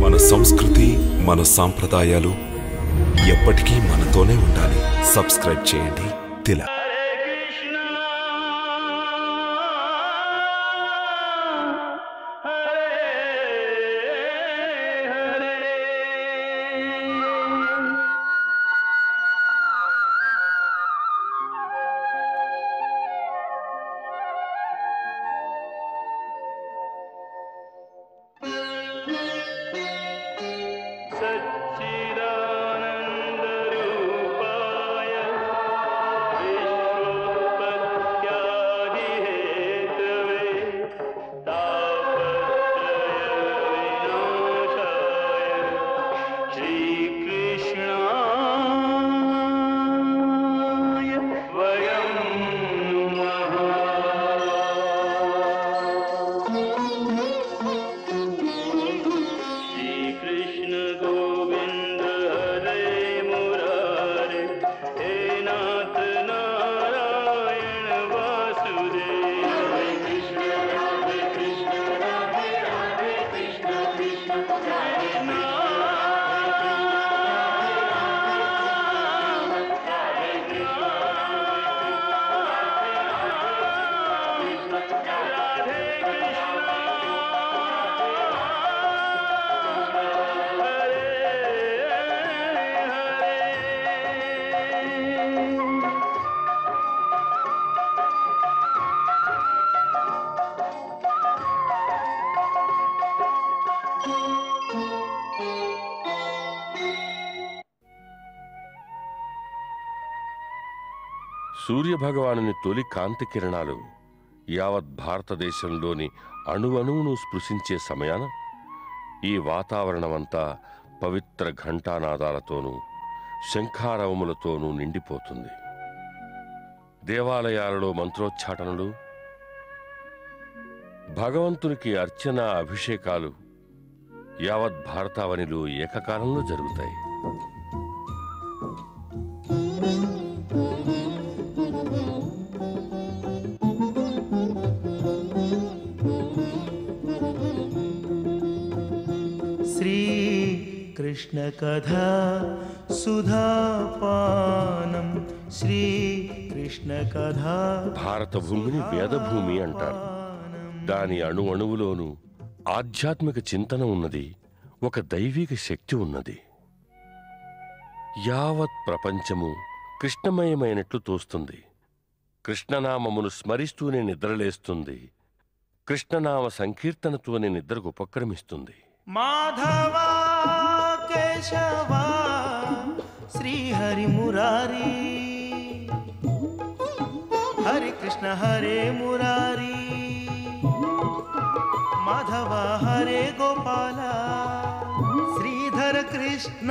మన సంస్కృతి, మన సాంప్రదాయాలు ఎప్పటికీ మనతోనే ఉండాలి. సబ్స్క్రైబ్ చేయండి తిలక్. సూర్యభగవానుని తొలి కాంతి కిరణాలు యావత్ భారతదేశంలోని అణువణువును స్పృశించే సమయాన ఈ వాతావరణమంతా పవిత్ర ఘంటానాదాలతోనూ శంఖారవములతోనూ నిండిపోతుంది. దేవాలయాలలో మంత్రోచ్చాటనలు, భగవంతునికి అర్చన, అభిషేకాలు యావత్ భారతావనిలో ఏకకాలంలో జరుగుతాయి. కృష్ణ కథా సుధాపానం శ్రీకృష్ణ కథా. భారత భూమిని వేదభూమి అంటారు. దాని అణువణువులోనూ ఆధ్యాత్మిక చింతన ఉన్నది, ఒక దైవిక శక్తి ఉన్నది. యావత్ ప్రపంచము కృష్ణమయమైనట్లు తోస్తుంది. కృష్ణనామమును స్మరిస్తూనే నిద్రలేస్తుంది. కృష్ణనామ సంకీర్తనతోనే నిద్రకు ఉపక్రమిస్తుంది. మాధవా కేశవా శ్రీహరి మురారి, హరి కృష్ణ హరే మురారి, మాధవ హరే గోపాల, శ్రీధర కృష్ణ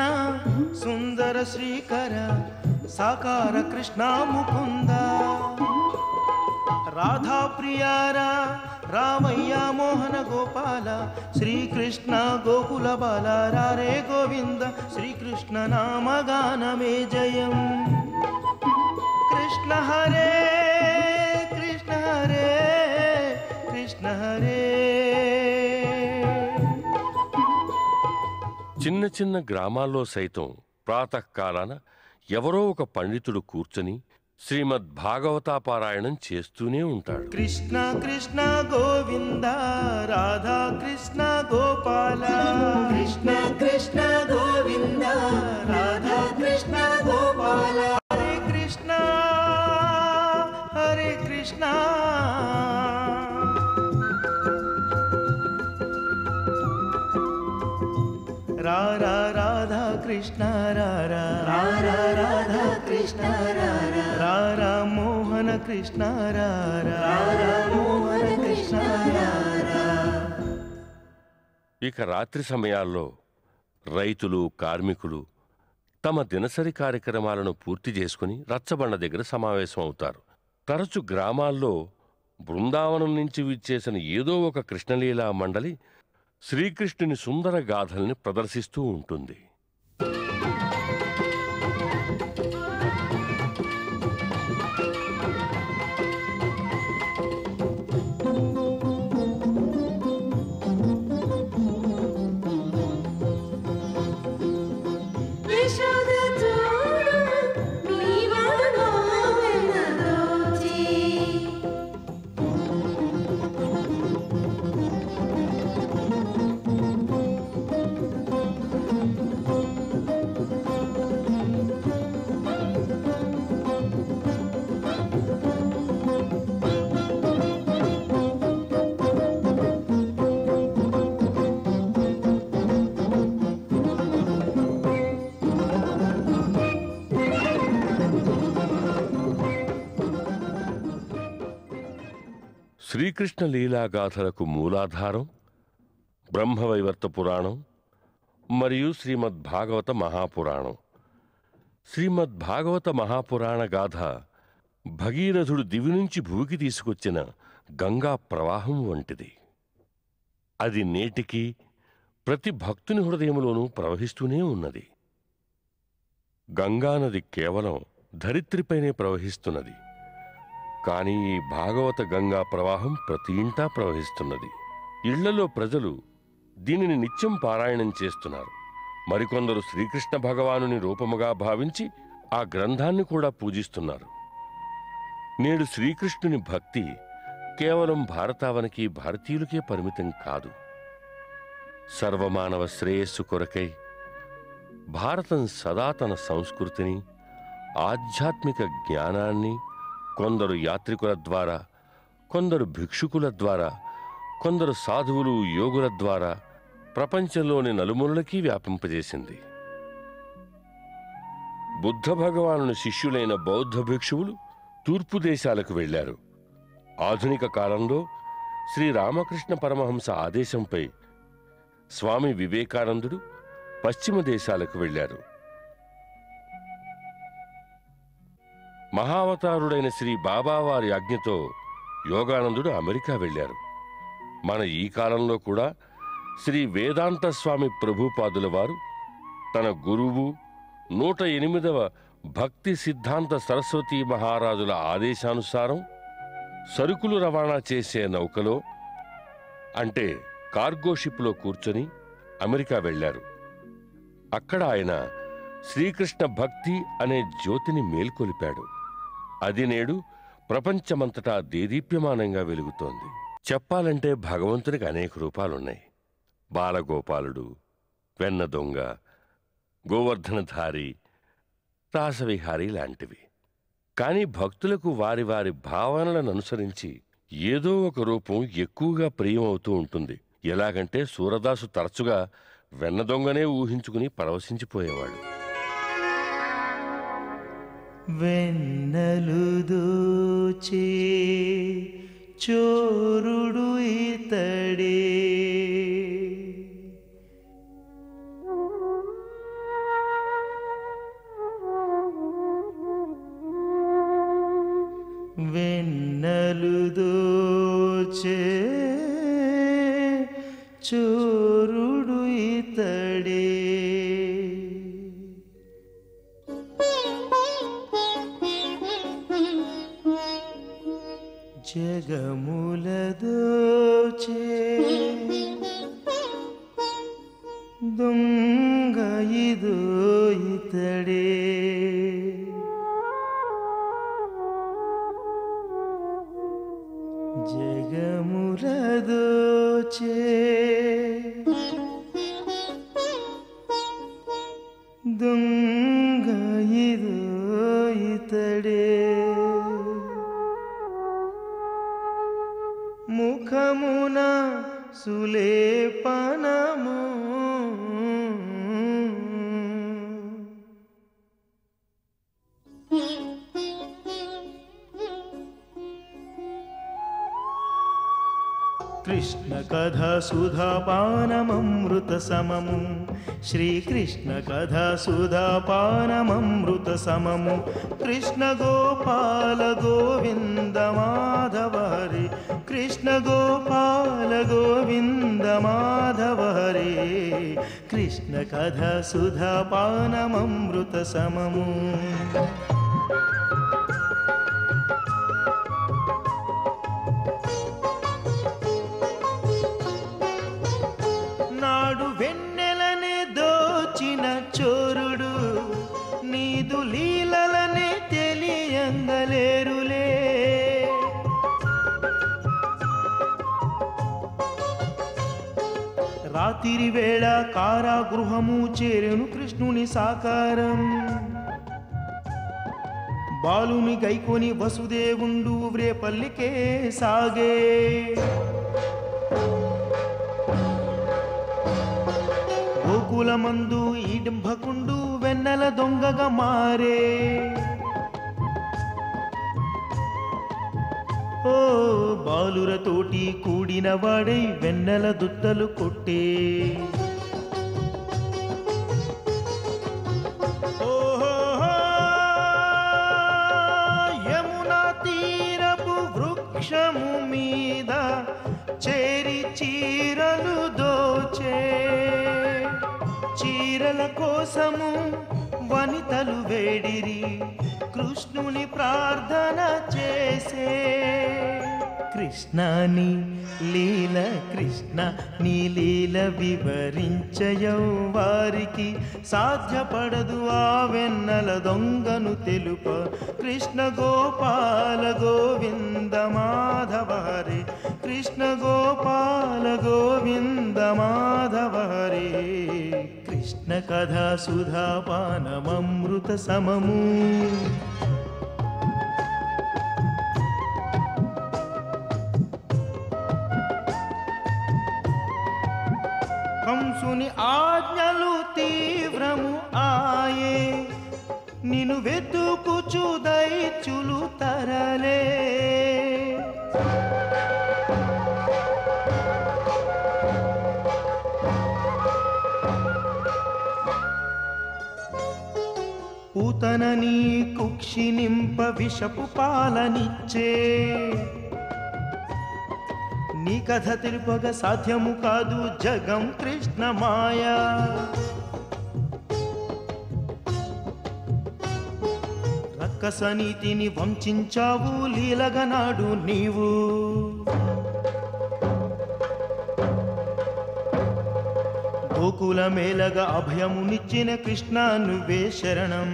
సుందర శ్రీకర, సాకార కృష్ణ ముకుంద, రాధా ప్రియారా రామయ్య మోహన గోపాల, శ్రీకృష్ణ గోకుల బాల, రారే గోవింద, శ్రీకృష్ణ నామగానమే జయం. కృష్ణ హరే కృష్ణ హరే కృష్ణ హరే. చిన్న చిన్న గ్రామాల్లో సైతం ప్రాతకాలాన ఎవరో ఒక పండితుడు కూర్చొని శ్రీమద్ భాగవతాపారాయణం చేస్తూనే ఉంటాడు. కృష్ణ కృష్ణ గోవింద రాధా కృష్ణ గోపాల, కృష్ణ కృష్ణ గోవింద రాధా కృష్ణ గోపాల, హరే కృష్ణ హరే కృష్ణ. రారా రాధా కృష్ణ రారా, రారా రాధా కృష్ణ రారా, రారా మోహన కృష్ణ రారా, రారా మోహన కృష్ణ రారా. ఇక రాత్రి సమయాల్లో రైతులు, కార్మికులు తమ దినసరి కార్యక్రమాలను పూర్తి చేసుకుని రచ్చబండ దగ్గర సమావేశం అవుతారు. తరచు గ్రామాల్లో బృందావనం నుంచి విచ్చేసిన ఏదో ఒక కృష్ణలీలా మండలి శ్రీకృష్ణుని సుందర గాథల్ని ప్రదర్శిస్తూ ఉంటుంది. శ్రీకృష్ణ లీలాగాథలకు మూలాధారం బ్రహ్మవైవర్త పురాణం మరియు శ్రీమద్భాగవత మహాపురాణం. శ్రీమద్భాగవత మహాపురాణ గాథ భగీరథుడు దివి నుంచి భూమికి తీసుకొచ్చిన గంగా ప్రవాహం వంటిది. అది నేటికి ప్రతి భక్తుని హృదయంలోనూ ప్రవహిస్తూనే ఉన్నది. గంగానది కేవలం ధరిత్రిపైనే ప్రవహిస్తున్నది, కానీ ఈ భాగవత గంగా ప్రవాహం ప్రతి ఇంటా ప్రవహిస్తున్నది. ఇళ్లలో ప్రజలు దీనిని నిత్యం పారాయణం చేస్తున్నారు. మరికొందరు శ్రీకృష్ణ భగవానుని రూపముగా భావించి ఆ గ్రంథాన్ని కూడా పూజిస్తున్నారు. నేడు శ్రీకృష్ణుని భక్తి కేవలం భారతావనికి భారతీయులకే పరిమితం కాదు. సర్వమానవ శ్రేయస్సు కొరకై భారతం సదా తన సంస్కృతిని, ఆధ్యాత్మిక జ్ఞానాన్ని కొందరు యాత్రికుల ద్వారా, కొందరు భిక్షుకుల ద్వారా, కొందరు సాధువులు యోగుల ద్వారా ప్రపంచంలోని నలుమూలలకి వ్యాపింపజేసింది. బుద్ధ భగవానుని శిష్యులైన బౌద్ధ భిక్షువులు తూర్పు దేశాలకు వెళ్లారు. ఆధునిక కాలంలో శ్రీరామకృష్ణ పరమహంస ఆదేశంపై స్వామి వివేకానందుడు పశ్చిమ దేశాలకు వెళ్లారు. మహావతారుడైన శ్రీ బాబావారి ఆజ్ఞతో యోగానందుడు అమెరికా వెళ్లారు. మన ఈ కాలంలో కూడా శ్రీ వేదాంత స్వామి ప్రభుపాదుల వారు తన గురువు 108వ భక్తి సిద్ధాంత సరస్వతీ మహారాజుల ఆదేశానుసారం సరుకులు రవాణా చేసే నౌకలో, అంటే కార్గో షిప్లో కూర్చొని అమెరికా వెళ్లారు. అక్కడ ఆయన శ్రీకృష్ణ భక్తి అనే జ్యోతిని మేల్కొలిపాడు. అది నేడు ప్రపంచమంతటా దేదీప్యమానంగా వెలుగుతోంది. చెప్పాలంటే భగవంతునికి అనేక రూపాలున్నాయి. బాలగోపాలుడు, వెన్న దొంగ, గోవర్ధనధారి, రాసవిహారి లాంటివి. కానీ భక్తులకు వారి వారి భావనలను అనుసరించి ఏదో ఒక రూపం ఎక్కువగా ప్రియమవుతూ ఉంటుంది. ఎలాగంటే సూరదాసు తరచుగా వెన్న దొంగనే ఊహించుకుని పరవశించిపోయేవాడు. వెన్నలు దోచే చోరుడు ఇతడే, వెన్నలు దోచే చోరుడు ఇతడే, జగముల దోచే దొంగ ఇదో ఇతడే, జగముల దోచే దొంగ ఇదో ఇతడే, ముఖమున సులేపనము కృష్ణ కథ సుధాపానమృత సమము, శ్రీకృష్ణ కథ సుధాపానమృత సమము, కృష్ణ గోపాల గోవింద మాధవ హరే, కృష్ణ గోపాల గోవింద మాధవ హరే, కృష్ణ కథ సుధాపానమృత సమము. నాడు వెన్నెలనే దోచిన చోరుడు, నీదు లీలలనే తెలియంగలేరులే, రాత్రి వేళ కారాగృహము చేరెను కృష్ణుని సాకారం, బాలుని గైకొని వసుదేవుండు వ్రేపల్లికే సాగే, గోకులమందు ఈ డింభకుండు వెన్నెల దొంగగా మారే, ఓ బాలురతోటి కూడిన వాడై వెన్నెల దుద్దలు కొట్టే. ఓహో యమునా తీరపు వృక్షము మీద చేరి చీరలు దోచే. చీరల కోసము వనితలు వేడిరి, కృష్ణుని ప్రార్థన చేసే. కృష్ణాని లీల కృష్ణ నీ లీల వివరించయౌ వారికి సాధ్యపడదు ఆ వెన్నెల దొంగను తెలుప. కృష్ణ గోపాల గోవింద మాధవ హరే, కృష్ణ గోపాల గోవింద మాధవ హరే. కృష్ణ కథా సుధాపానమృత సమము. కంసుని ఆజ్ఞలు తీవ్రము ఆయే, నిన్ను వెతుకుచు దైత్యులు తరలే. పూతనని కుక్షి నింప విషపు పాలనిచ్చే. నీ కథ తెలుపగ సాధ్యము కాదు జగం కృష్ణ మాయా. రక్కస నీతిని వంచావు లీలగనాడు నీవు. గోకుల మేలగా అభయమునిచ్చిన కృష్ణ నువ్వే శరణం.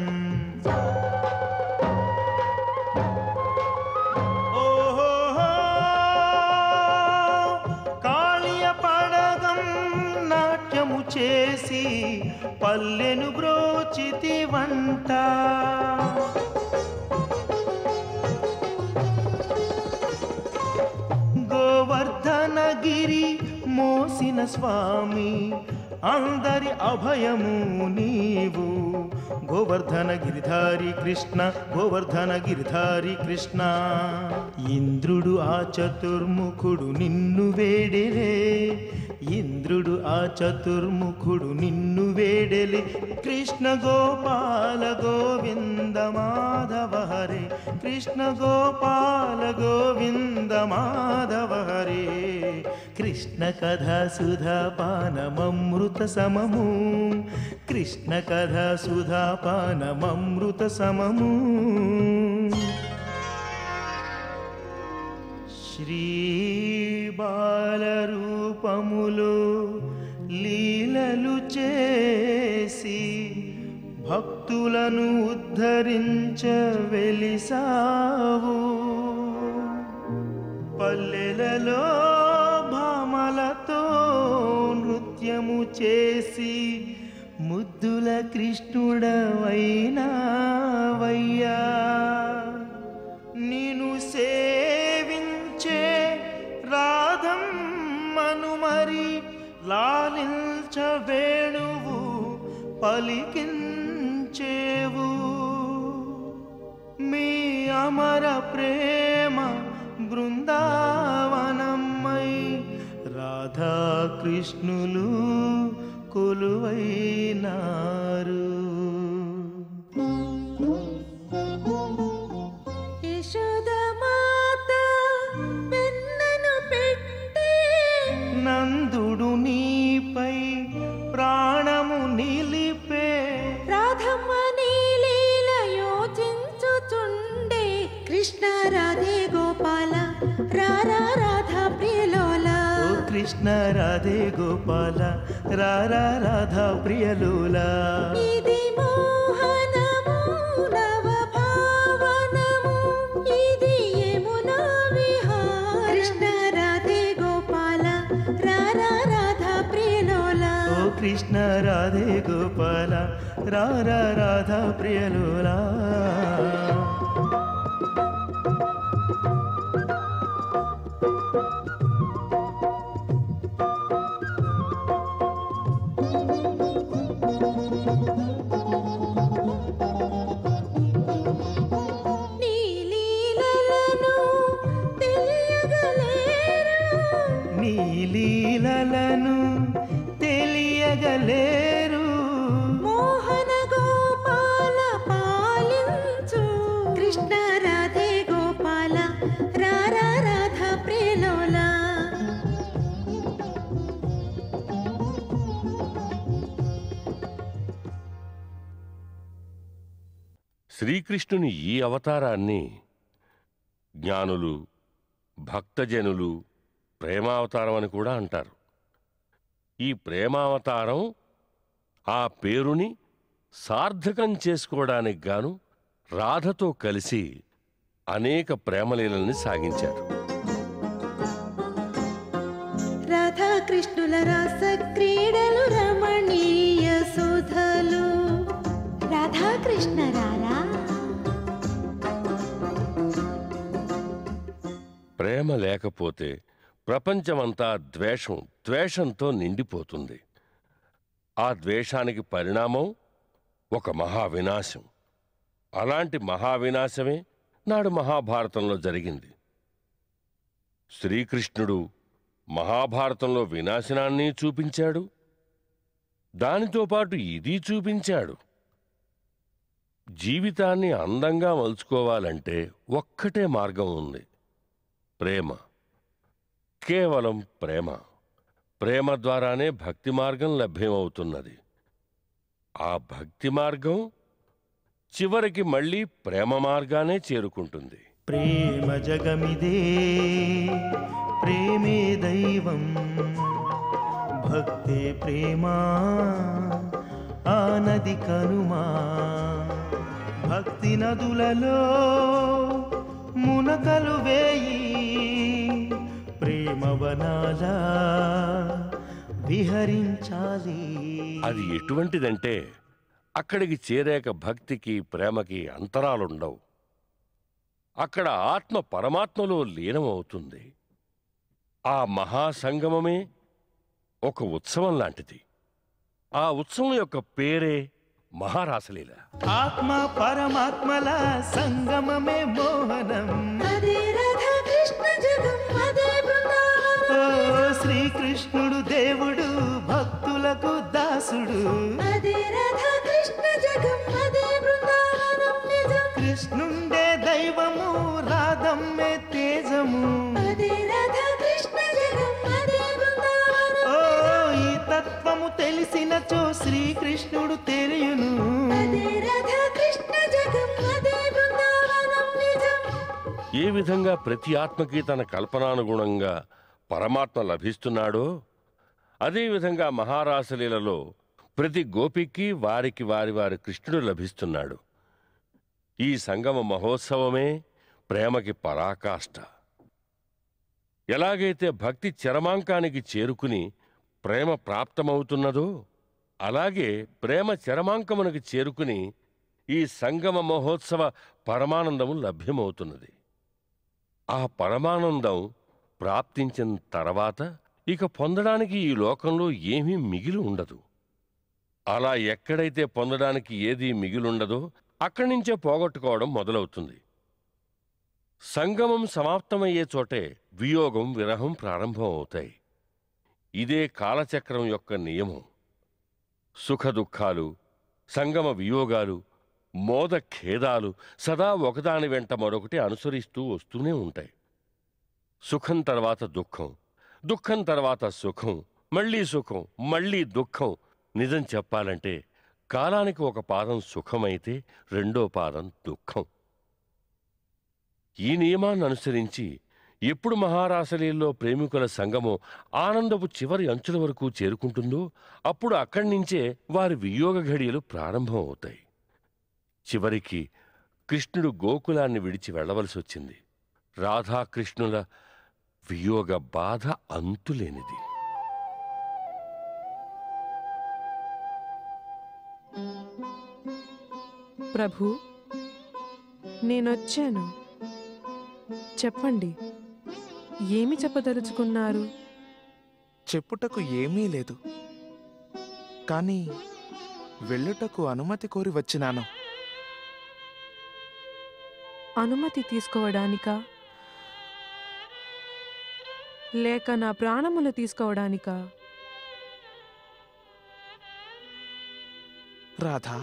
చేసి పల్లెను బ్రోచితి వంట. గోవర్ధనగిరి మోసిన స్వామి అందరి అభయము నీవు. గోవర్ధన గిరిధారి కృష్ణ, గోవర్ధన గిరిధారి కృష్ణ. ఇంద్రుడు ఆ చతుర్ముఖుడు నిన్ను వేడెలే, ఇంద్రుడు ఆ చతుర్ముఖుడు నిన్ను వేడెలి. కృష్ణ గోపాల గోవింద మాధవ హరే, కృష్ణ గోపాల గోవింద మాధవ హరే. కృష్ణ కథా సుధాపానమృత సమము, కృష్ణ కథా సుధాపానమృత సమము. శ్రీ బాలరూపములో లీలలు చేసి భక్తులను ఉద్ధరించ వెలిసావు. పల్లెలలో భామలతో నృత్యము చేసి ముద్దుల కృష్ణుడవైనావయ్యా. నిన్ను సేవించే రాధమ్మను మరి లాలించ వేణువు పలికించేవు. మీ అమర ప్రేమ బృందావనమై రాధాకృష్ణులు కొలువైనారు. నందుడు నీపై ప్రాణము నిలిపే. రాధమ్మ నీలీల యోచించుచుండే. కృష్ణ రాధే గోపాల రారా రాధా ప్రియలోల. ఓ కృష్ణ రాధే గోపాల రారా రాధా ప్రియలోల. ఇది మోహనము నవ భావనము, ఇది యమునా విహార. కృష్ణ రాధే గోపాల రారా రాధా ప్రియలోల. ఓ కృష్ణ రాధే గోపాల రారా రాధా ప్రియలోల. నీ లీలలను శ్రీకృష్ణుని ఈ అవతారాన్ని జ్ఞానులు, భక్తజనులు ప్రేమావతారం అని కూడా అంటారు. ఈ ప్రేమావతారం ఆ పేరుని సార్థకం చేసుకోవడానికి గాను రాధతో కలిసి అనేక ప్రేమలీలల్ని సాగించారు. రాధాకృష్ణుల రాస క్రీడలు రమణీయ సుధలు. రాధాకృష్ణ రారా. ప్రేమ లేకపోతే ప్రపంచమంతా ద్వేషంతో నిండిపోతుంది. ఆ ద్వేషానికి పరిణామం ఒక మహావినాశం. అలాంటి మహావినాశమే నాడు మహాభారతంలో జరిగింది. శ్రీకృష్ణుడు మహాభారతంలో వినాశనాన్ని చూపించాడు, దానితో పాటు ఇది చూపించాడు. జీవితాన్ని అందంగా మలుచుకోవాలంటే ఒక్కటే మార్గం ఉంది, ప్రేమ. కేవలం ప్రేమ. ప్రేమ ద్వారానే భక్తి మార్గం లభ్యమవుతున్నది. ఆ భక్తి మార్గం చివరికి మళ్ళీ ప్రేమ మార్గానే చేరుకుంటుంది. ప్రేమ జగమిదే, ప్రేమే దైవం, భక్తే ప్రేమా ఆ నది కనుమా. భక్తి నదులలో మునకలు వేయి, ప్రేమ వనాల విహరించాలి. అది ఎటువంటిదంటే అక్కడికి చేరాక భక్తికి ప్రేమకి అంతరాలుండవు. అక్కడ ఆత్మ పరమాత్మలో లీనమవుతుంది. ఆ మహాసంగమమే ఒక ఉత్సవం లాంటిది. ఆ ఉత్సవం యొక్క పేరే మహారాసలీల. ఆత్మ పరమాత్మల సంగమమే మోహనం. అదే రాధాకృష్ణ జగం, అదే బృందావనం. ఓ శ్రీకృష్ణుడు దేవుడు, భక్తులకు దాసుడు. అదే రాధాకృష్ణ జగం, అదే బృందావనం నిజం. కృష్ణుండే దైవము, రాధమ్మే తేజము. అదే రాధాకృష్ణ జగం, అదే బృందావనం. ఓ ఈ తత్వము తెలిసినచో శ్రీకృష్ణుడు తెలియును. అదే రాధాకృష్ణ జగం, అదే బృందావనం నిజం. ఏ విధంగా ప్రతి ఆత్మకి తన కల్పనానుగుణంగా పరమాత్మ లభిస్తున్నాడో అదేవిధంగా మహారాసలీలలో ప్రతి గోపికి వారికి వారి కృష్ణుడు లభిస్తున్నాడు. ఈ సంగమ మహోత్సవమే ప్రేమకి పరాకాష్ఠ. ఎలాగైతే భక్తి చరమాంకానికి చేరుకుని ప్రేమ ప్రాప్తమవుతున్నదో అలాగే ప్రేమ చరమాంకమునకు చేరుకుని ఈ సంగమ మహోత్సవ పరమానందము లభ్యమవుతున్నది. ఆ పరమానందం ప్రాప్తించిన తర్వాత ఇక పొందడానికి ఈ లోకంలో ఏమీ మిగిలి ఉండదు. అలా ఎక్కడైతే పొందడానికి ఏదీ మిగిలుండదో అక్కడి నుంచే పోగొట్టుకోవడం మొదలవుతుంది. సంగమం సమాప్తమయ్యే చోటే వియోగం, విరహం ప్రారంభం అవుతాయి. ఇదే కాలచక్రం యొక్క నియమం. సుఖదుఖాలు, సంగమ వియోగాలు, మోద ఖేదాలు సదా ఒకదాని వెంట మరొకటి అనుసరిస్తూ వస్తూనే ఉంటాయి. సుఖం తర్వాత దుఃఖం, దుఃఖం తర్వాత సుఖం, మళ్ళీ సుఖం, మళ్ళీ దుఃఖం. నిజం చెప్పాలంటే కాలానికి ఒక పాదం సుఖమైతే రెండో పాదం దుఃఖం. ఈ నియమాన్ని అనుసరించి ఎప్పుడు మహారాసలీల్లో ప్రేమికుల సంగమం ఆనందపు చివరి అంచుల వరకు చేరుకుంటుందో అప్పుడు అక్కడి నుంచే వారి వియోగ ఘడియలు ప్రారంభం అవుతాయి. చివరికి కృష్ణుడు గోకులాన్ని విడిచి వెళ్లవలసి వచ్చింది. రాధాకృష్ణుల వియోగ బాధ అంతులేనిది. ప్రభు, నేనొచ్చాను. చెప్పండి, ఏమి చెప్పదలుచుకున్నారు? చెప్పుటకు ఏమీ లేదు, కానీ వెళ్ళుటకు అనుమతి కోరి వచ్చినాను. అనుమతి తీసుకోవడానికా? లేక నా ప్రాణములు తీసుకోవడానికా? రాధా,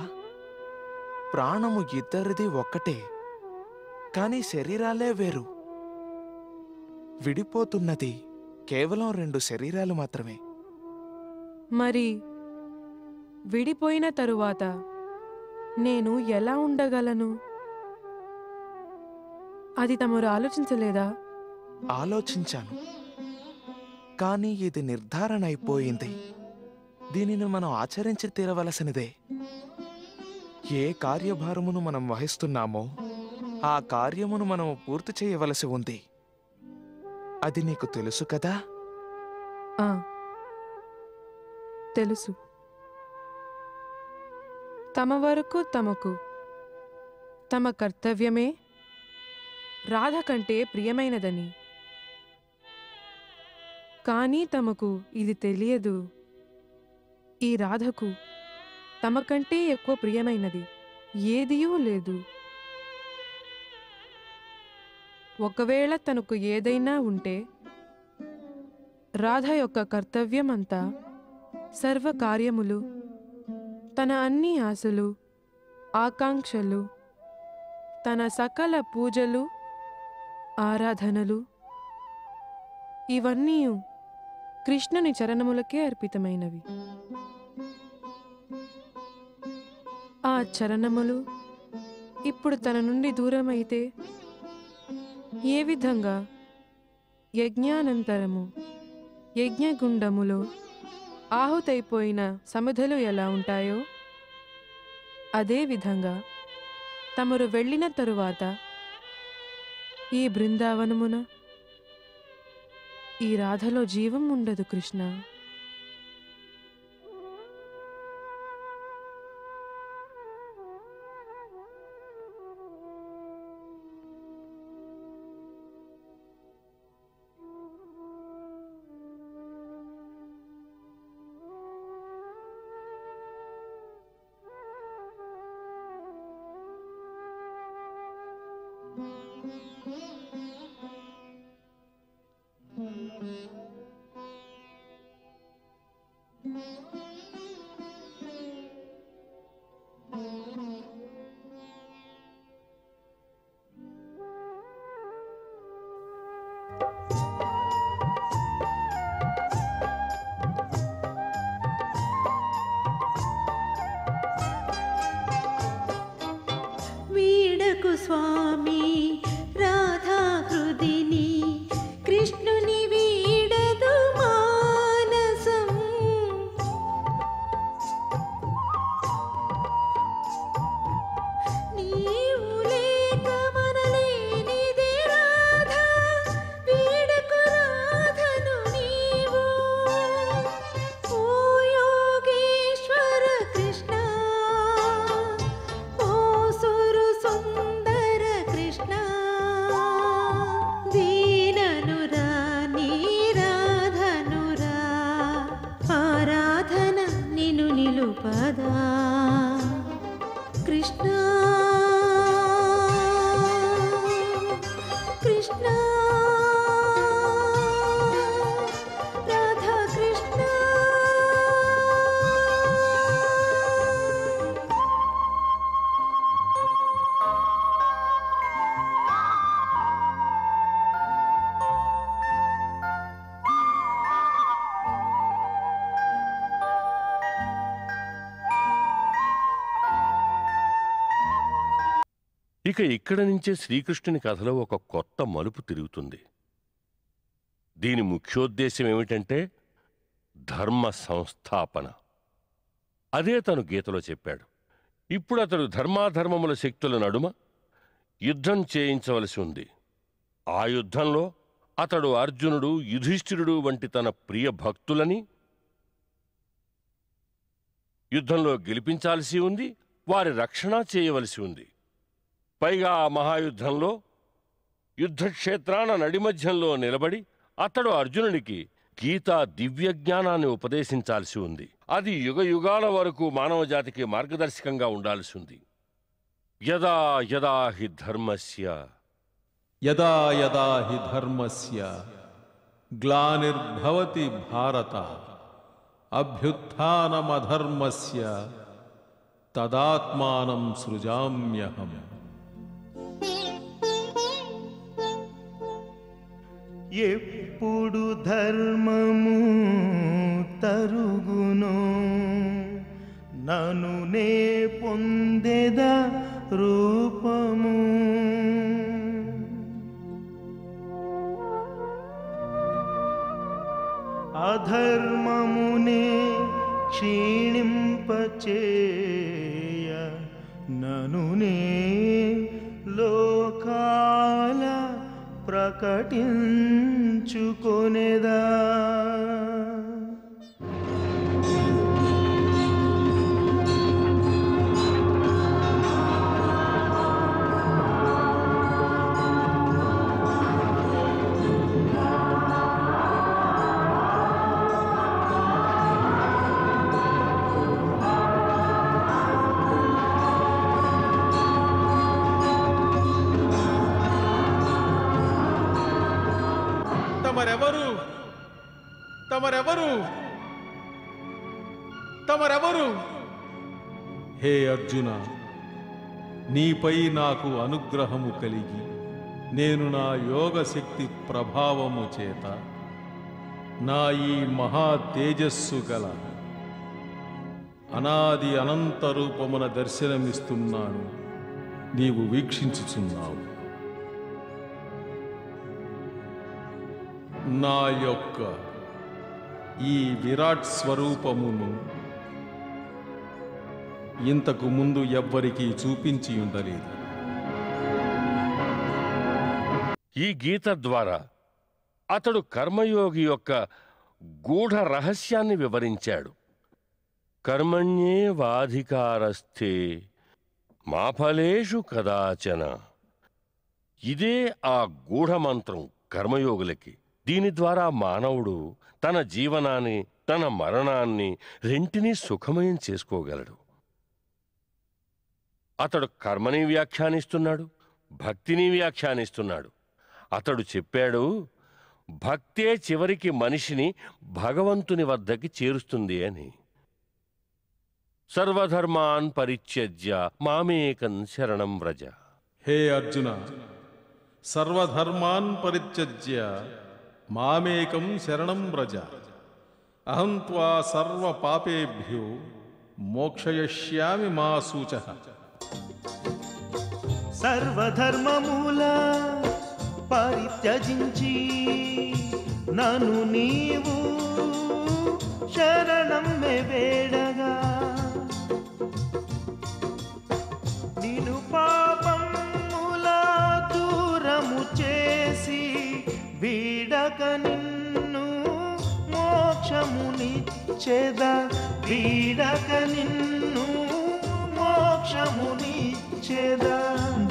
ప్రాణము ఇద్దరిది ఒక్కటే, కానీ శరీరాలే వేరు. విడిపోతున్నది కేవలం 2 శరీరాలు మాత్రమే. మరి విడిపోయిన తరువాత నేను ఎలా ఉండగలను? అది తమరు ఆలోచించలేదా? ఆలోచించాను, కానీ ఇది నిర్ధారణ అయిపోయింది. దీనిని మనం ఆచరించి తీరవలసినదే. ఏ కార్యభారమును మనం వహిస్తున్నామో ఆ కార్యమును మనం పూర్తి చేయవలసి ఉంది. అది నీకు తెలుసు కదా? ఆ, తెలుసు. తమ వరకు తమకు తమ కర్తవ్యమే రాధ కంటే ప్రియమైనదని. కానీ తమకు ఇది తెలియదు. ఈ రాధకు తమ కంటే ఎక్కువ ప్రియమైనది ఏదియూ లేదు. ఒకవేళ తనకు ఏదైనా ఉంటే రాధ యొక్క కర్తవ్యం అంతా సర్వకార్యములు, తన అన్ని ఆశలు, ఆకాంక్షలు, తన సకల పూజలు, ఆరాధనలు ఇవన్నీ కృష్ణుని చరణములకే అర్పితమైనవి. ఆ చరణములు ఇప్పుడు తన నుండి దూరమైతే ఏ విధంగా యజ్ఞానంతరము యజ్ఞగుండములో ఆహుతైపోయిన సమిధలు ఎలా ఉంటాయో అదే విధంగా తమరు వెళ్ళిన తరువాత ఈ బృందావనమున ఈ రాధలో జీవం ఉండదు కృష్ణ. వీడకు స్వామి రాధా హృదిని, కృష్ణుని వీడదు మానసం. నీవు లేక మనలేనిది రాధా, వీడకు రాధను నీవు. ఓ యోగేశ్వర కృష్ణ, ఓ సురు సుందర కృష్ణ, దీననురా నీ రాధనురా, ఆరాధన నిను నిలుపదా కృష్ణ. కృష్ణ రాధా కృష్ణ. ఇక ఇక్కడ నుంచే శ్రీకృష్ణుని కథలో ఒక కొత్త మలుపు తిరుగుతుంది. దీని ముఖ్యోద్దేశం ఏమిటంటే ధర్మ సంస్థాపన. అదే తను గీతలో చెప్పాడు. ఇప్పుడు అతడు ధర్మాధర్మముల శక్తుల నడుమ యుద్ధం చేయించవలసి ఉంది. ఆ యుద్ధంలో అతడు అర్జునుడు, యుధిష్ఠిరుడు వంటి తన ప్రియ భక్తులని యుద్ధంలో గెలిపించాల్సి ఉంది, వారి రక్షణ చేయవలసి ఉంది. పైగా ఆ మహాయుద్ధంలో యుద్ధక్షేత్రాన నడిమధ్యంలో నిలబడి అతడు అర్జునుడికి గీతా దివ్యజ్ఞానాన్ని ఉపదేశించాల్సి ఉంది. అది యుగయుగాల వరకు మానవజాతికి మార్గదర్శకంగా ఉండాల్సి ఉంది. యదా యదా హి ధర్మస్య యదా యదా హి ధర్మస్య గ్లానిర్భవతి భారత అభ్యుత్థానమధర్మస్య తదాత్మానం సృజామ్యహం. ఎప్పుడు ధర్మము తరుగునో నను నే పొందెద రూపము అధర్మమునే క్షీణింపచేయ నను నే లోకాల ప్రకటించుకొనెదా తమరెవరు తమరెవరు తమరెవరు? హే అర్జున, నీపై నాకు అనుగ్రహము కలిగి నేను నా యోగ శక్తి ప్రభావము చేత నా ఈ మహా తేజస్సు గల అనాది అనంత రూపమున దర్శనమిస్తున్నాను. నీవు వీక్షించుచున్నావు. నా యొక్క ఈ విరాట్ స్వరూపమును ఇంతకు ముందు ఎవ్వరికీ చూపించి ఉండలేదు. ఈ గీత ద్వారా అతడు కర్మయోగి యొక్క గూఢ రహస్యాన్ని వివరించాడు. కర్మణ్యేవాధికారస్థే మా ఫలేషు కదాచన. ఇదే ఆ గూఢమంత్రం కర్మయోగులకి. దీని ద్వారా మానవుడు తన జీవనాన్ని, తన మరణాన్ని రెంటినీ సుఖమయం చేసుకోగలడు. అతడు కర్మని వ్యాఖ్యానిస్తున్నాడు, భక్తిని వ్యాఖ్యానిస్తున్నాడు. అతడు చెప్పాడు, భక్తే చివరికి మనిషిని భగవంతుని వద్దకి చేరుస్తుంది అని. సర్వధర్మాన్ పరిత్యజ్య మామేకం శరణం వ్రజ. హే అర్జున, సర్వధర్మాన్ పరిత్యజ్య మామేకం శరణం వ్రజ. అహం త్వా సర్వ పాపేభ్యో మోక్షయిష్యామి మా శూచః. సర్వధర్మమూల పరిత్యజించి నన్ను నీవు శరణం వేడగా నిను పాపముల దూరము చేసి వీడక నిన్ను మోక్షమునిచ్చెద. వీడక నిన్ను మోక్షమునిచ్చెద.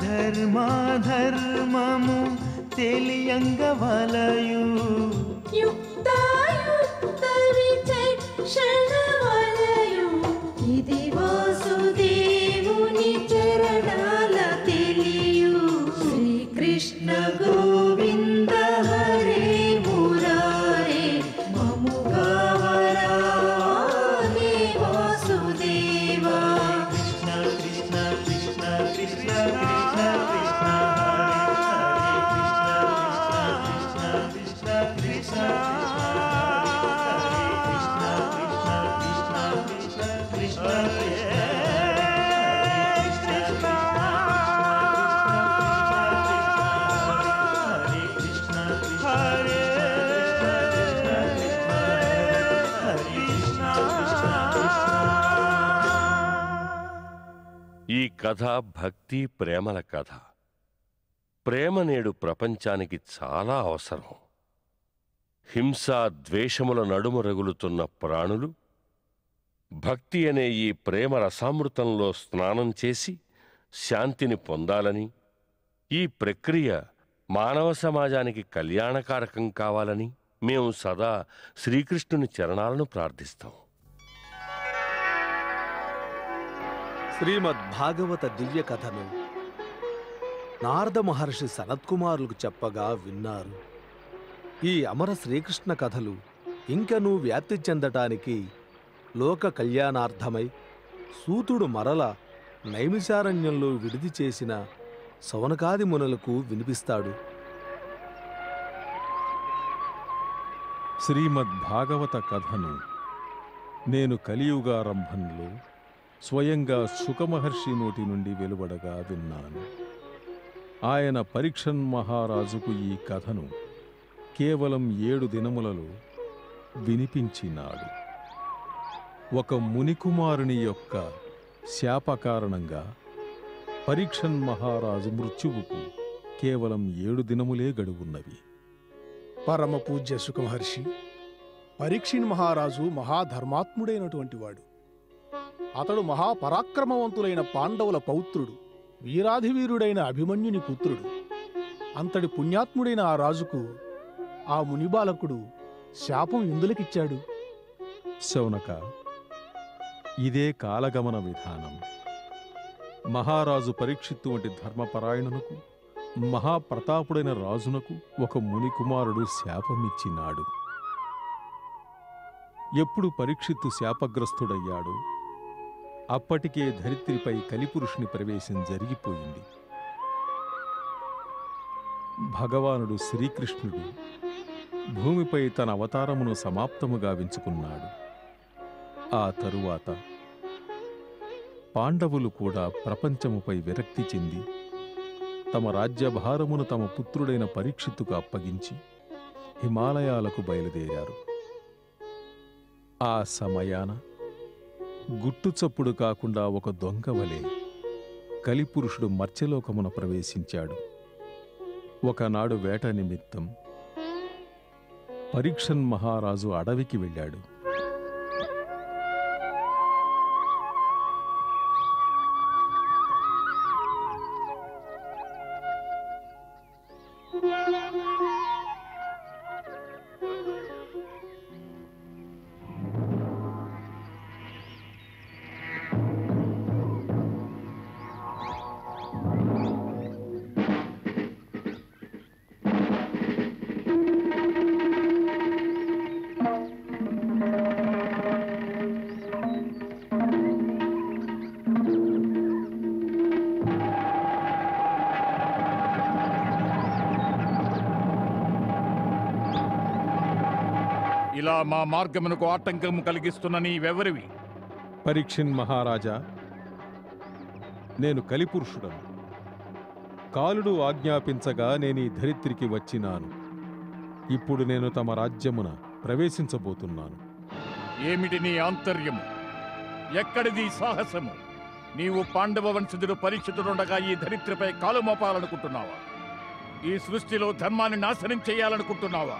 ధర్మాధర్మము తెలియంగవలయు యుక్తాయుక్త విచక్షణవలయు. ఇది వాసుదేవుని చరణాల తెలియు. శ్రీకృష్ణ గోవింద హరే మురారే మముగావరా హే వాసుదేవా. కృష్ణ కృష్ణ కృష్ణ కృష్ణ కృష్ణ కృష్ణ ఈ కథ భక్తి ప్రేమల కథ. ప్రేమ నేడు ప్రపంచానికి చాలా అవసరం. హింసా ద్వేషముల నడుము రగులుతున్న ప్రాణులు భక్తి అనే ఈ ప్రేమ రసామృతంలో స్నానం చేసి శాంతిని పొందాలని, ఈ ప్రక్రియ మానవ సమాజానికి కళ్యాణకారకం కావాలని మేము సదా శ్రీకృష్ణుని చరణాలను ప్రార్థిస్తాం. శ్రీమద్భాగవత దివ్య కథను నారద మహర్షి సనత్కుమారులకు చెప్పగా విన్నారు. ఈ అమర శ్రీకృష్ణ కథలు ఇంకనూ వ్యాప్తి చెందటానికి లోక కళ్యాణార్థమై సూతుడు మరల నైమిషారణ్యంలో విడిది చేసిన సౌనకాది మునులకు వినిపిస్తాడు. శ్రీమద్భాగవత కథను నేను కలియుగారంభంలో స్వయంగా శుకమహర్షి నోటి నుండి వెలువడగా విన్నాను. ఆయన పరీక్షన్ మహారాజుకు ఈ కథను కేవలం 7 దినములలో వినిపించినాడు. ఒక మునికుమారుని యొక్క శాప కారణంగా పరీక్షన్ మహారాజు మృత్యువుకు కేవలం 7 దినములే గడువున్నవి. పరమ పూజ్య సుఖమహర్షి, పరీక్షిణ్ మహారాజు మహాధర్మాత్ముడైనటువంటి వాడు. అతడు మహాపరాక్రమవంతులైన పాండవుల పౌత్రుడు, వీరాధివీరుడైన అభిమన్యుని పుత్రుడు. అంతటి పుణ్యాత్ముడైన ఆ రాజుకు ఆ మునిబాలకుడు శాపం ఎందులకిచ్చాడు? శౌనక, ఇదే కాలగమన విధానం. మహారాజు పరీక్షిత్తు వంటి ధర్మపరాయణునకు, మహాప్రతాపుడైన రాజునకు ఒక మునికుమారుడు శాపమిచ్చినాడు. ఎప్పుడు పరీక్షిత్తు శాపగ్రస్తుడయ్యాడు, అప్పటికే ధరిత్రిపై కలిపురుషుని ప్రవేశం జరిగిపోయింది. భగవానుడు శ్రీకృష్ణుడు భూమిపై తన అవతారమును సమాప్తము గావించుకున్నాడు. ఆ తరువాత పాండవులు కూడా ప్రపంచముపై విరక్తి చెంది తమ రాజ్యభారమును తమ పుత్రుడైన పరీక్షిత్తుకు అప్పగించి హిమాలయాలకు బయలుదేరారు. ఆ సమయాన గుట్టుచప్పుడు కాకుండా ఒక దొంగ వలె కలిపురుషుడు మర్త్యలోకమున ప్రవేశించాడు. ఒకనాడు వేట నిమిత్తం పరీక్షన్ మహారాజు అడవికి వెళ్ళాడు. ఇలా మా మార్గమునకు ఆటంకము కలిగిస్తున్న నీవెవరివి? పరీక్షన్ మహారాజా, నేను కలిపురుషుడను. కాలుడు ఆజ్ఞాపించగా నేనీ ధరిత్రికి వచ్చినాను. ఇప్పుడు నేను తమ రాజ్యమున ప్రవేశించబోతున్నాను. ఏమిటి నీ ఆంతర్యము? ఎక్కడిది సాహసము? నీవు పాండవ వంశజుడు పరీక్షితుడుండగా ఈ ధరిత్రిపై కాలు మోపాలనుకుంటున్నావా? ఈ సృష్టిలో ధర్మాన్ని నాశనం చేయాలనుకుంటున్నావా?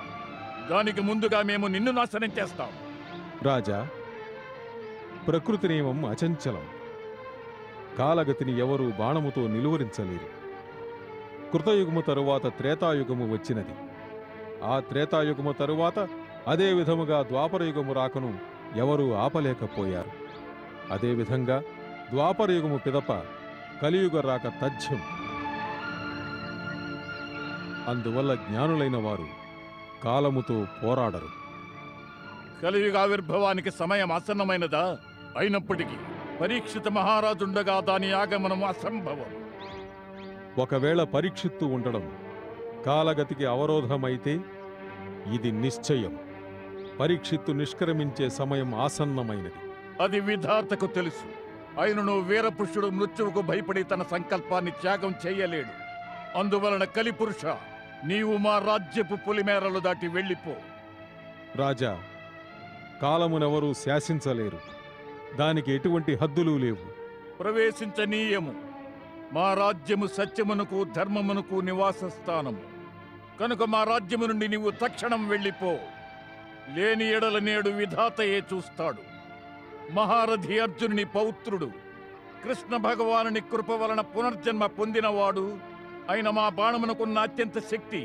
దానికి ముందుగా మేము నిన్ను నాశనం చేస్తాం. రాజా, ప్రకృతి నియమం అచంచలం. కాలగతిని ఎవరూ బాణముతో నిలువరించలేరు. కృతయుగము తరువాత త్రేతాయుగము వచ్చినది. ఆ త్రేతాయుగము తరువాత అదే విధముగా ద్వాపరయుగము రాకను ఎవరూ ఆపలేకపోయారు. అదేవిధంగా ద్వాపరయుగము పిదప కలియుగ రాక తథ్యం. అందువల్ల జ్ఞానులైన వారు కాలముతో పోరాడరు. కలియుగ ఆవిర్భవానికి సమయం ఆసన్నమైనదా? అయినప్పటికీ పరీక్షిత మహారాజుండగా దాని ఆగమనం అసంభవం. ఒకవేళ పరీక్షిత్తు ఉండడం కాలగతికి అవరోధమైతే ఇది నిశ్చయం. పరీక్షిత్తు నిష్క్రమించే సమయం ఆసన్నమైనది. అది విధాతకు తెలుసు. ఆయనను వీరపురుషుడు మృత్యువుకు భయపడి తన సంకల్పాన్ని త్యాగం చేయలేడు. అందువలన కలిపురుష, నీవు మా రాజ్యపు పులిమేరలు దాటి వెళ్ళిపో. రాజా, కాలమునెవరూ శాసించలేరు. దానికి ఎటువంటి హద్దులు లేవు. ప్రవేశించనీయము. మా రాజ్యము సత్యమునకు ధర్మమునకు నివాస స్థానము కనుక మా రాజ్యము నుండి నీవు తక్షణం వెళ్ళిపో. లేని ఎడల నేడు విధాతయే చూస్తాడు. మహారథి అర్జునుని పౌత్రుడు, కృష్ణ భగవానుని కృప వలన పునర్జన్మ పొందినవాడు అయిన మా బాణమునకున్న అత్యంత శక్తి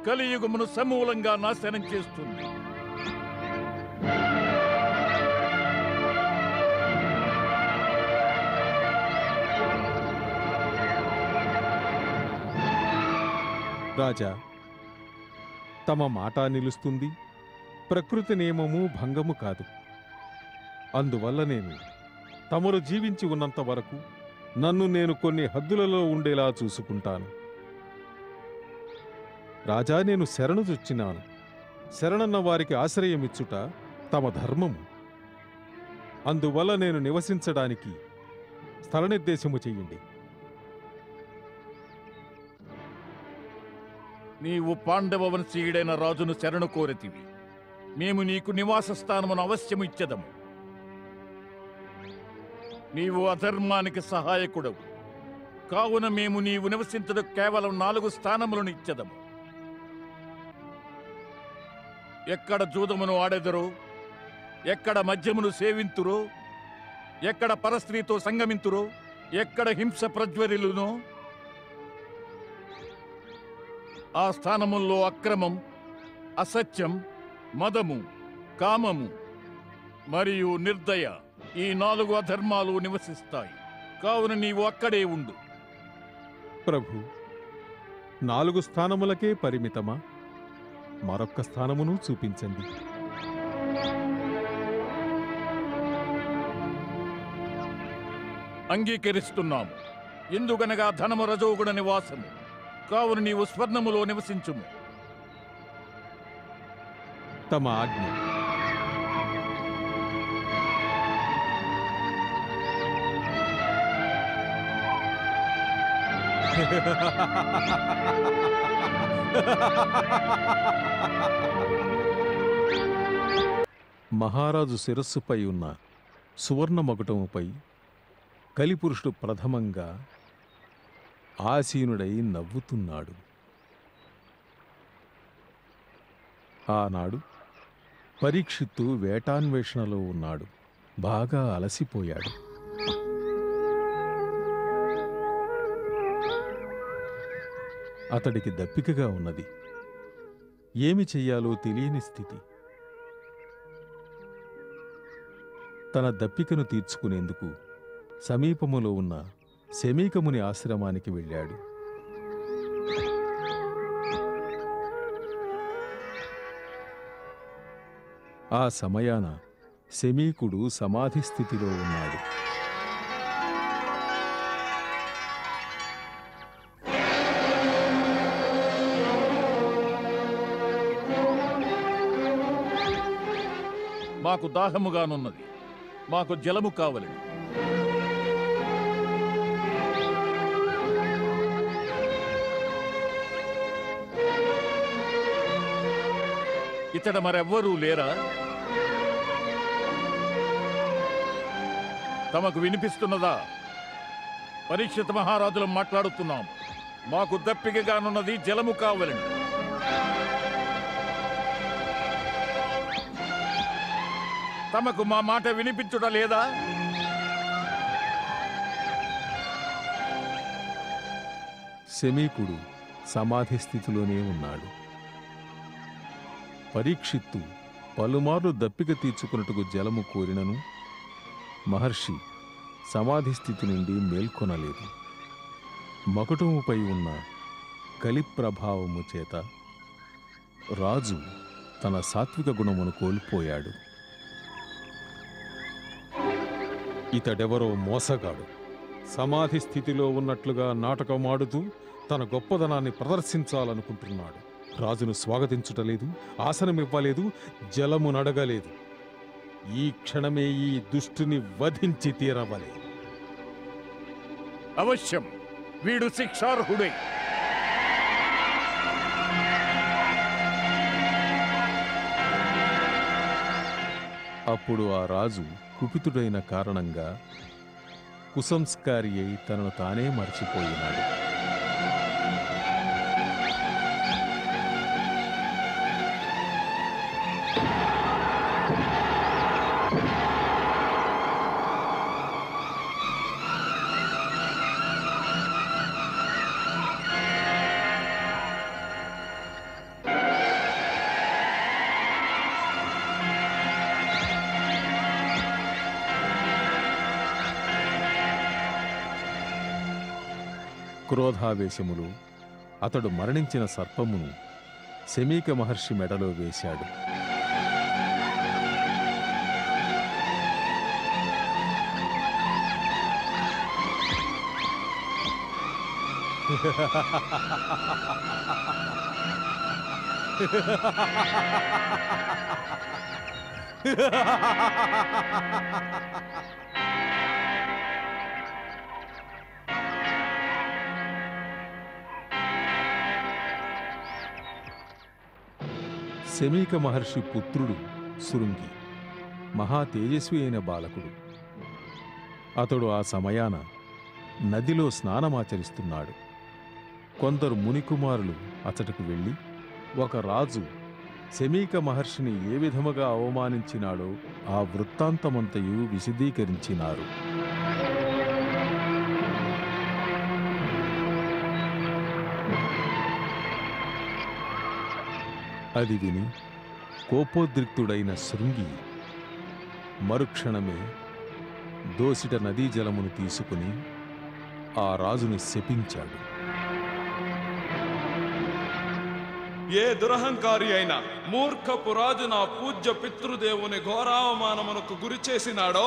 కలియుగమును సమూలంగా నాశనం చేస్తుంది. రాజా, తమ మాట నిలుస్తుంది. ప్రకృతి నియమము భంగము కాదు. అందువల్ల నేను తమరు జీవించి ఉన్నంత వరకు నన్ను నేను కొన్ని హద్దులలో ఉండేలా చూసుకుంటాను. రాజా, నేను శరణుజొచ్చినాను. శరణన్న వారికి ఆశ్రయమిచ్చుట తమ ధర్మము. అందువల్ల నేను నివసించడానికి స్థల నిర్దేశము చెయ్యండి. నీవు పాండవ వంశీయుడైన రాజును శరణు కోరతివి. మేము నీకు నివాస స్థానమును అవశ్యము ఇచ్చెదము. నీవు అధర్మానికి సహాయకుడవు కావున మేము నీవు నివసించదు కేవలం 4 స్థానములను ఇచ్చెదము. ఎక్కడ జూదమును ఆడెదరో, ఎక్కడ మద్యమును సేవింతురో, ఎక్కడ పరస్త్రీతో సంగమింతురో, ఎక్కడ హింస ప్రజ్వరిలునో ఆ స్థానముల్లో అక్రమం, అసత్యం, మదము, కామము మరియు నిర్దయ ఈ 4 అధర్మాలు నివసిస్తాయి. కావున నీవు అక్కడే ఉండు. ప్రభు, 4 స్థానములకే పరిమితమా? మరొక్క స్థానమును చూపించండి. అంగీకరిస్తున్నాము. ఎందుకనగా ధనము రజోగుణ నివాసము. కావున నీవు స్వర్ణములో నివసించుము. తమ ఆజ్ఞ. మహారాజు శిరస్సుపై ఉన్న సువర్ణ మకుటముపై కలిపురుషుడు ప్రథమంగా ఆసీనుడై నవ్వుతున్నాడు. ఆనాడు పరీక్షిత్తు వేటాన్వేషణలో ఉన్నాడు. బాగా అలసిపోయాడు. అతడికి దప్పికగా ఉన్నది. ఏమి చెయ్యాలో తెలియని స్థితి. తన దప్పికను తీర్చుకునేందుకు సమీపములో ఉన్న శమీకముని ఆశ్రమానికి వెళ్ళాడు. ఆ సమయాన శమీకుడు సమాధి స్థితిలో ఉన్నాడు. మాకు దాహముగానున్నది. మాకు జలము కావలి. ఇతడ మరెవ్వరూ లేరా? తమకు వినిపిస్తున్నదా? పరీక్షిత మహారాజులం మాట్లాడుతున్నాం. మాకు దప్పికగానున్నది, జలము కావలని. తమకు మా మాట వినిపించుట లేదా? శమీకుడు సమాధి స్థితిలోనే ఉన్నాడు. పరీక్షిత్తు పలుమార్లు దప్పిక తీర్చుకున్నట్టుకు జలము కోరినను మహర్షి సమాధి స్థితి నుండి మేల్కొనలేదు. మకుటముపై ఉన్న కలి ప్రభావము చేత రాజు తన సాత్విక గుణమును కోల్పోయాడు. ఇతడెవరో మోసగాడు. సమాధి స్థితిలో ఉన్నట్లుగా నాటకమాడుతూ తన గొప్పదనాన్ని ప్రదర్శించాలనుకుంటున్నాడు. రాజును స్వాగతించుటలేదు, ఆసనమివ్వలేదు, జలము నడగలేదు. ఈ క్షణమే ఈ దుష్టుని వధించి తీరవలే. అవశ్యం, వీడు శిక్షార్హుడే. అప్పుడు ఆ రాజు కుపితుడైన కారణంగా కుసంస్కారి అయి తనను తానే మర్చిపోయినాడు. క్రోధావేశములో అతడు మరణించిన సర్పమును శమీక మహర్షి మెడలో వేశాడు. శమీక మహర్షి పుత్రుడు శృంగి మహా తేజస్వి అయిన బాలకుడు. అతడు ఆ సమయాన నదిలో స్నానమాచరిస్తున్నాడు. కొందరు మునికుమారులు అతడికి వెళ్ళి ఒక రాజు శమీక మహర్షిని ఏ విధముగా అవమానించినాడో ఆ వృత్తాంతమంతయు విశదీకరించినారు. అది విని కోపోద్రిక్తుడైన శృంగి మరుక్షణమే దోసిట నదీ జలమును తీసుకుని ఆ రాజుని శపించాడు. ఏ దురహంకారి అయినా మూర్ఖపు రాజు నా పూజ్య పితృదేవుని ఘోరావమానమునకు గురి చేసినాడో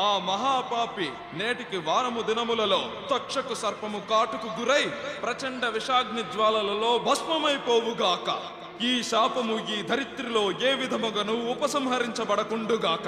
ఆ మహాపాపి నేటికి వారము దినములలో తక్షకు సర్పము కాటుకు గురై ప్రచండ విషాగ్ని జ్వాలలలో భస్మమైపోవుగాక. ఈ శాపము ఈ ధరిత్రిలో ఏ విధముగాను ఉపసంహరించబడకుండుగాక.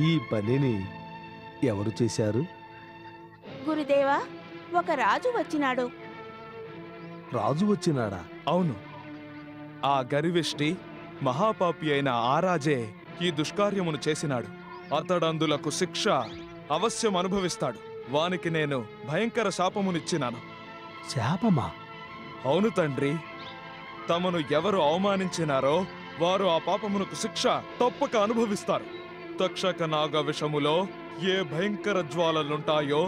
ఈ పనిని ఎవరు చేశారు? గురుదేవా, ఒక రాజు వచ్చినాడు. రాజు వచ్చినాడా? అవును, ఆ గరివిష్టి మహాపాపి అయిన ఆ రాజే ఈ దుష్కార్యమును చేసినాడు. అతడందులకు శిక్ష అవశ్యం అనుభవిస్తాడు. వానికి నేను భయంకర శాపమునిచ్చినాను. శాపమా? అవును తండ్రి. తమను ఎవరు అవమానించినారో వారు ఆ పాపమునకు శిక్ష తప్పక అనుభవిస్తారు. తక్షక నాగ విషములో ఏ భయంకర జ్వాలలుంటాయో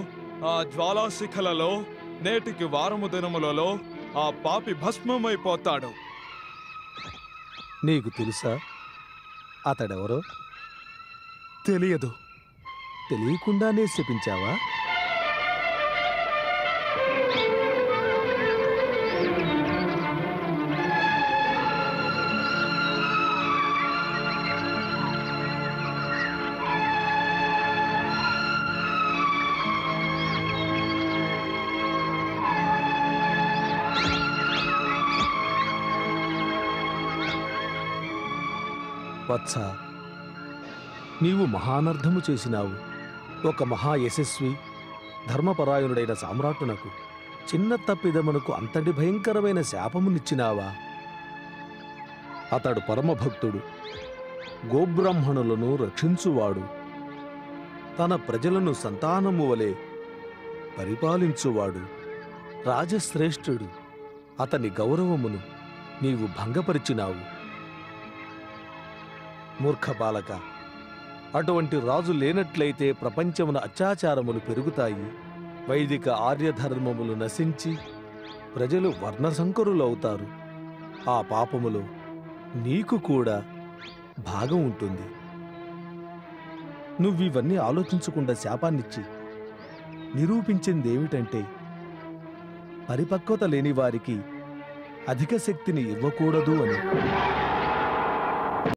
ఆ జ్వాలాశిఖలలో నేటికి వారము దినములలో ఆ పాపి భస్మమైపోతాడు. నీకు తెలుసా అతడెవరో? తెలియదు. తెలియకుండానే శపించావా? వత్స, నీవు మహానర్థము చేసినావు. ఒక మహా యశస్వి ధర్మపరాయణుడైన సామ్రాట్టునకు చిన్న తప్పిదమునకు అంతటి భయంకరమైన శాపమునిచ్చినావా? అతడు పరమభక్తుడు, గోబ్రాహ్మణులను రక్షించువాడు, తన ప్రజలను సంతానము వలె పరిపాలించువాడు, రాజశ్రేష్ఠుడు. అతని గౌరవమును నీవు భంగపరిచినావు. మూర్ఖ బాలక, అటువంటి రాజు లేనట్లయితే ప్రపంచమున అత్యాచారములు పెరుగుతాయి. వైదిక ఆర్యధర్మములు నశించి ప్రజలు వర్ణసంకరులవుతారు. ఆ పాపములో నీకు కూడా భాగం ఉంటుంది. నువ్వివన్నీ ఆలోచించకుండా శాపాన్నిచ్చి నిరూపించిందేమిటంటే పరిపక్వత లేని వారికి అధిక శక్తిని ఇవ్వకూడదు అని.